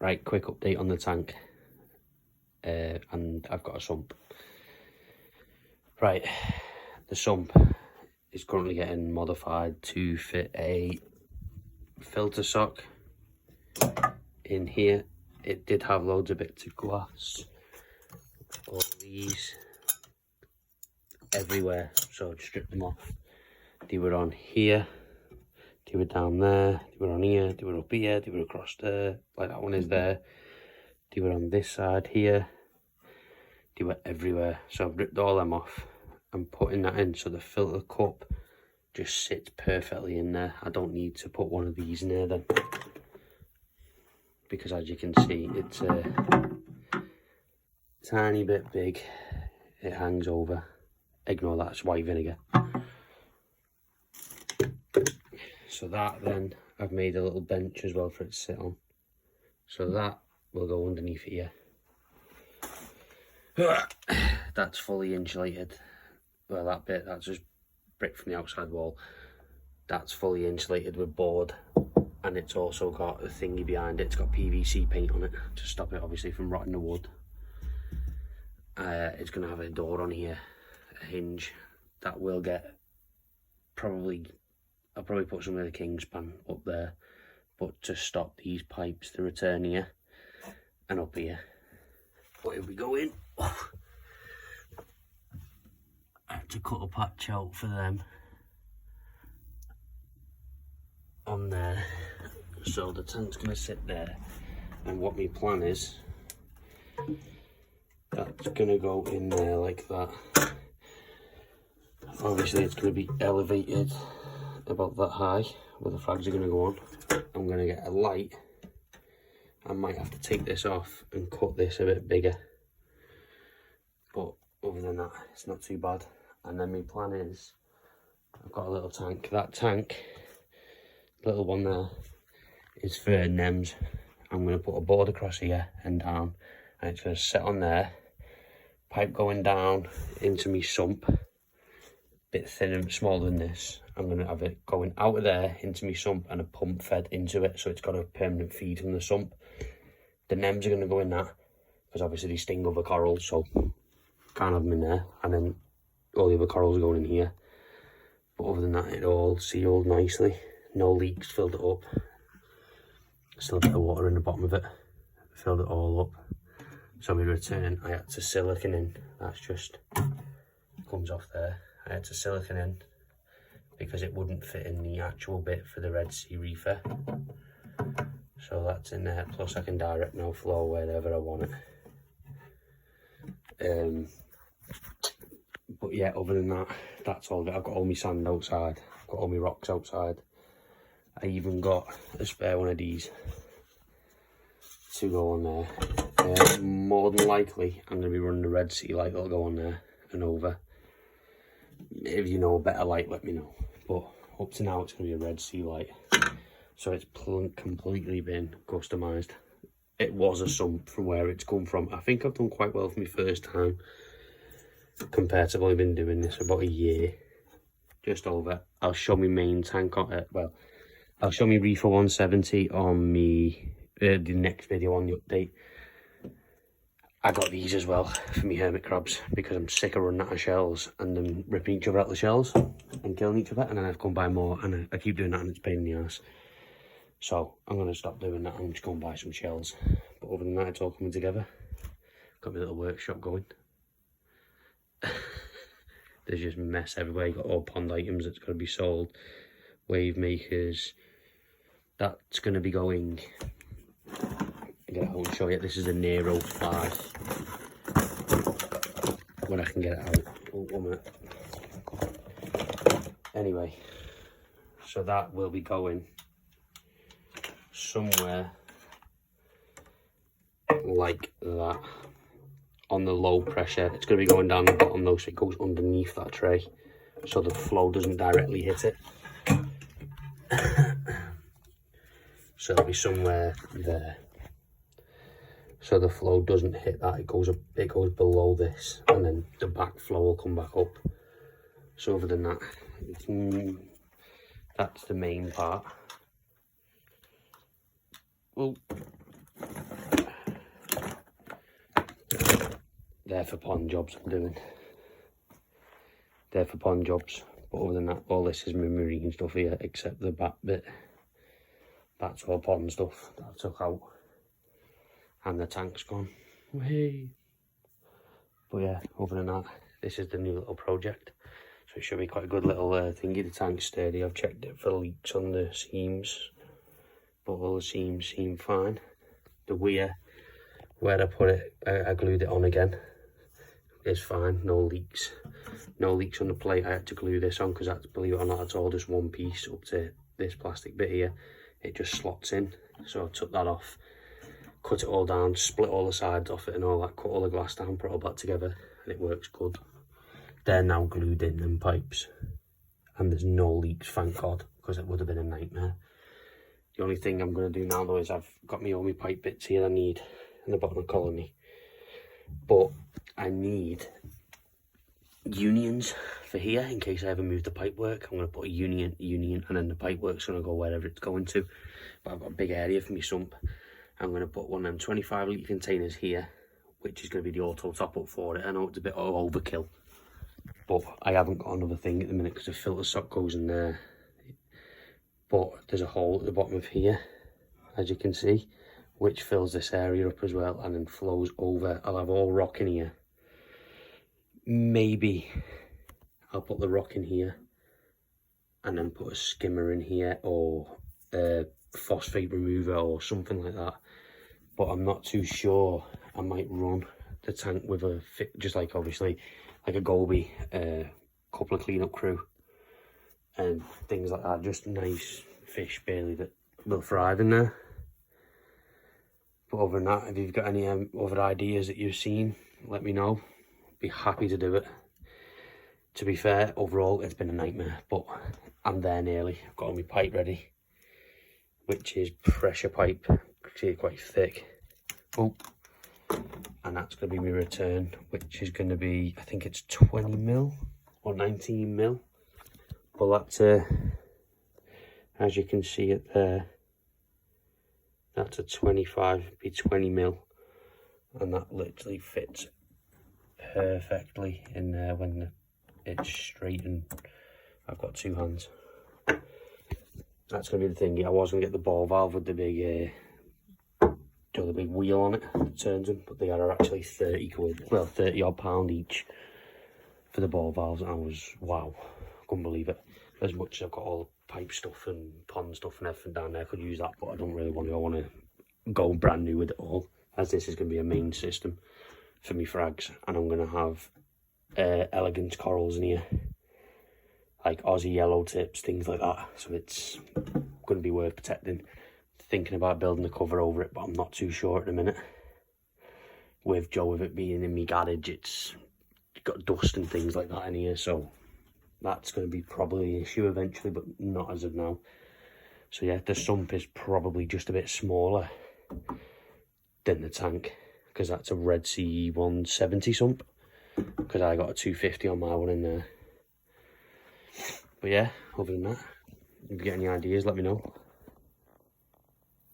Right, quick update on the tank. And I've got a sump. Right, the sump is currently getting modified to fit a filter sock in here. It did have loads of bits of glass, all these everywhere, so I stripped them off. They were on here, they were down there, they were on here, they were up here, they were across there, like that one is there. They were on this side here, they were everywhere. So I've ripped all them off and putting that in so the filter cup just sits perfectly in there. I don't need to put one of these in there then, because as you can see, it's a tiny bit big. It hangs over. Ignore that, it's white vinegar. So that then, I've made a little bench as well for it to sit on. So that will go underneath here. That's fully insulated. Well, that bit, that's just brick from the outside wall. That's fully insulated with board. And it's also got a thingy behind it. It's got PVC paint on it to stop it obviously from rotting the wood. It's going to have a door on here, a hinge. That will get I'll probably put some of the Kingspan up there, but to stop these pipes to return here and up here. But if we go in, I have to cut a patch out for them on there, so the tank's going to sit there. And what my plan is, that's going to go in there like that. Obviously it's going to be elevated about that high where the frags are going to go on. I'm going to get a light. I might have to take this off and cut this a bit bigger, but other than that it's not too bad. And then my plan is, I've got a little tank. That tank, little one there, is for NEMS. I'm going to put a board across here and down, and it's going to sit on there, pipe going down into my sump, bit thinner and smaller than this. I'm going to have it going out of there into my sump and a pump fed into it, so it's got a permanent feed from the sump. The NEMS are going to go in that, because obviously they sting other corals, so can't have them in there. And then all the other corals are going in here. But other than that, it all sealed nicely. No leaks, filled it up. Still a bit of water in the bottom of it. Filled it all up. So we return, I had to silicone in. That's just, comes off there. I had to silicone in because it wouldn't fit in the actual bit for the Red Sea reefer. So that's in there, plus I can direct no flow wherever I want it. But yeah, other than that, that's all of it. I've got all my sand outside, I've got all my rocks outside. I even got a spare one of these to go on there. More than likely, I'm going to be running the Red Sea light that'll go on there and over. If you know a better light, let me know. But up to now, it's going to be a Red Sea light. So it's completely been customised. It was a sump from where it's come from. I think I've done quite well for my first time, compared to only been doing this for about a year. Just over. I'll show my main tank on it. Well, I'll show me reefer 170 on me the next video on the update. I got these as well for me hermit crabs, because I'm sick of running out of shells and them ripping each other out of the shells and killing each other, and then I've gone buy more, and I keep doing that and it's a pain in the ass. So I'm going to stop doing that. I'm just going to buy some shells. But other than that, it's all coming together. Got my little workshop going. There's just mess everywhere. You got all pond items that's got to be sold. Wave makers. That's going to be going. I'll get it out and show you. This is a Nero 5. When I can get it out. Oh, 1 minute. Anyway, so that will be going somewhere like that on the low pressure. It's going to be going down the bottom though, so it goes underneath that tray so the flow doesn't directly hit it. So it'll be somewhere there, so the flow doesn't hit that. It goes below this, and then the back flow will come back up. So other than that, that's the main part. Well, they're for pond jobs I'm doing. They're for pond jobs. But other than that, all this is my marine stuff here, except the back bit. That's all pond stuff that I took out. And the tank's gone. Hey. But yeah, other than that, this is the new little project. So it should be quite a good little thingy. The tank's sturdy. I've checked it for leaks on the seams. But all the seams seem fine. The weir, where I put it, I glued it on again. It's fine, no leaks. No leaks on the plate. I had to glue this on because that's, believe it or not, it's all just one piece up to this plastic bit here. It just slots in. So I took that off, cut it all down, split all the sides off it and all that, cut all the glass down, put it all back together, and it works good. They're now glued in them pipes. And there's no leaks, thank God, because it would have been a nightmare. The only thing I'm going to do now though is I've got all my pipe bits here I need in the bottom of the colony. But I need unions for here in case I ever move the pipework. I'm going to put a union, and then the pipework's going to go wherever it's going to. But I've got a big area for my sump. I'm going to put one of them 25 litre containers here, which is going to be the auto top up for it. I know it's a bit of overkill, but I haven't got another thing at the minute because the filter sock goes in there. But there's a hole at the bottom of here, as you can see, which fills this area up as well and then flows over. I'll have all rock in here. Maybe I'll put the rock in here and then put a skimmer in here or a phosphate remover or something like that. But I'm not too sure. I might run the tank with a, just like obviously, like a Goby, couple of cleanup crew and things like that. Just nice fish, barely, that will thrive in there. But other than that, if you've got any other ideas that you've seen, let me know. Be happy to do it. To be fair, overall it's been a nightmare, but I'm there nearly. I've got all my pipe ready, which is pressure pipe, actually quite thick. Oh, and that's going to be my return, which is going to be, I think it's 20 mil or 19 mil. But that's as you can see it there, that's a 25 by 20 mil, and that literally fits perfectly in there when it's straight, and I've got two hands. That's going to be the thing. I was going to get the ball valve with the big the big wheel on it that turns them, but they are actually 30 quid, well 30 odd pound each for the ball valves, and I was, wow, couldn't believe it. As much as I've got all the pipe stuff and pond stuff and everything down there, I could use that, but I don't really want to. I want to go brand new with it all, as this is going to be a main system for me frags, and I'm going to have elegant corals in here, like Aussie yellow tips, things like that. So it's going to be worth protecting. Thinking about building a cover over it, but I'm not too sure at the minute. With Joe, with it being in my garage, it's got dust and things like that in here, so that's going to be probably an issue eventually, but not as of now. So yeah, the sump is probably just a bit smaller than the tank, because that's a Red Sea 170 sump, because I got a 250 on my one in there. But yeah, other than that, if you get any ideas, let me know.